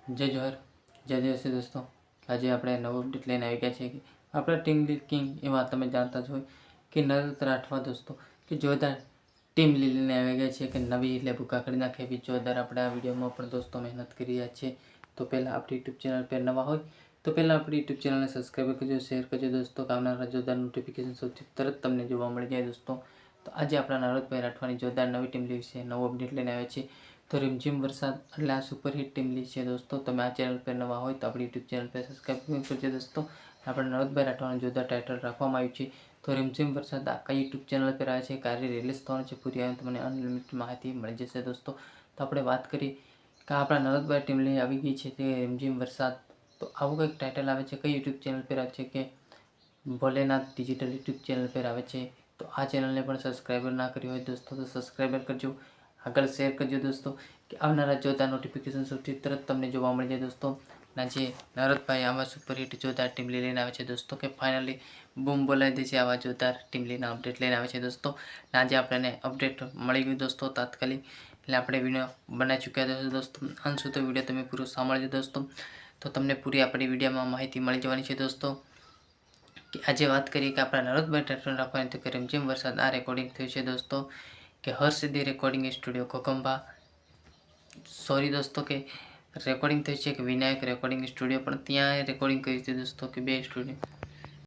जय जोहर जय दिवसी दोस्तों। आज આપણે નવો અપડેટ લઈને આવી ગયા છે કે આપણા ટીમ કિંગ એ વાત તમે જાણતા જ હોય કે નરેન્દ્ર રાઠવા દોસ્તો કે જોરદાર ટીમ લઈને આવી ગયા છે કે નવી એટલે ભૂકા કરી નાખે એવી જોરદાર આપણે આ વિડીયોમાં પણ દોસ્તો મહેનત કરી રહ્યા છીએ। તો પહેલાં આપણી યુટ્યુબ ચેનલ પર નવા હોય તો પહેલાં આપણી યુટ્યુબ ચેનલને સબસ્ક્રાઈબ કરજો, શેર કરજો દોસ્તો, કે આવનારા જોરદાર નોટિફિકેશન સૌથી તરત તમને જોવા મળી જાય દોસ્તો। તો આજે આપણા નરેન્દ્રભાઈ રાઠવાની જોરદાર નવી ટીમ વિશે નવો અપડેટ લઈને આવ્યા છે। તો રીમઝીમ વરસાદ એટલે આ સુપરહિટ ટીમ લીગ છે દોસ્તો। તમે આ ચેનલ પર નવા હોય તો આપણી યુટ્યુબ ચેનલ પર સબસ્ક્રાઈબ કરજો દોસ્તો। આપણે નરેન્દ્રભાઈ રાઠવાનું જોરદાર ટાઇટલ રાખવામાં આવ્યું છે। તો રીમઝીમ વરસાદ આ કઈ યુટ્યુબ ચેનલ પર આવે છે, ક્યારે રિલીઝ થવાનું છે, પૂરી આવે તમને અનલિમિટેડ માહિતી મળી જશે દોસ્તો। તો આપણે વાત કરીએ કે આપણા નરેન્દ્રભાઈ ટીમ લઈ આવી ગઈ છે તે રીમઝીમ વરસાદ। તો આવું કંઈક ટાઇટલ આવે છે, કઈ યુટ્યુબ ચેનલ પર આવે છે કે ભોલેનાથ ડિજિટલ યુટ્યુબ ચેનલ પર આવે છે। તો આ ચેનલને પણ સબસ્ક્રાઈબર ના કરી હોય દોસ્તો તો સબસ્ક્રાઈબર કરજો, આગળ શેર કરજો દોસ્તો, કે આવનારા જોરદાર નોટિફિકેશન સૌથી તરત તમને જોવા મળી જાય દોસ્તો। ના જે નરેન્દ્રભાઈ આવા સુપરહિટ જોરદાર ટીમ લઈને આવે છે દોસ્તો કે ફાઇનલી બૂમ બોલાવી દે છે, આવા જોરદાર ટીમ લઈને અપડેટ લઈને આવે છે દોસ્તો। આજે આપણને અપડેટ મળી ગયું દોસ્તો તાત્કાલિક, એટલે આપણે વિડીયો બનાવી ચૂક્યા હતા દોસ્તો। અંત સુધી વિડીયો તમે પૂરો સાંભળજો દોસ્તો, તો તમને પૂરી આપણી વિડીયોમાં માહિતી મળી જવાની છે દોસ્તો। કે આજે વાત કરીએ કે આપણા નરેન્દ્રભાઈ ટાઇટલ રાખવાની તો કે રીમઝીમ વરસાદ આ રેકોર્ડિંગ થયું છે દોસ્તો કે હર્ષસિદ્ધિ રેકોર્ડિંગ સ્ટુડિયો ઘોઘંબા, સોરી દોસ્તો કે રેકોર્ડિંગ થઈ છે કે વિનાયક રેકોર્ડિંગ સ્ટુડિયો, પણ ત્યાં રેકોર્ડિંગ કરી હતી દોસ્તો કે બે સ્ટુડિયો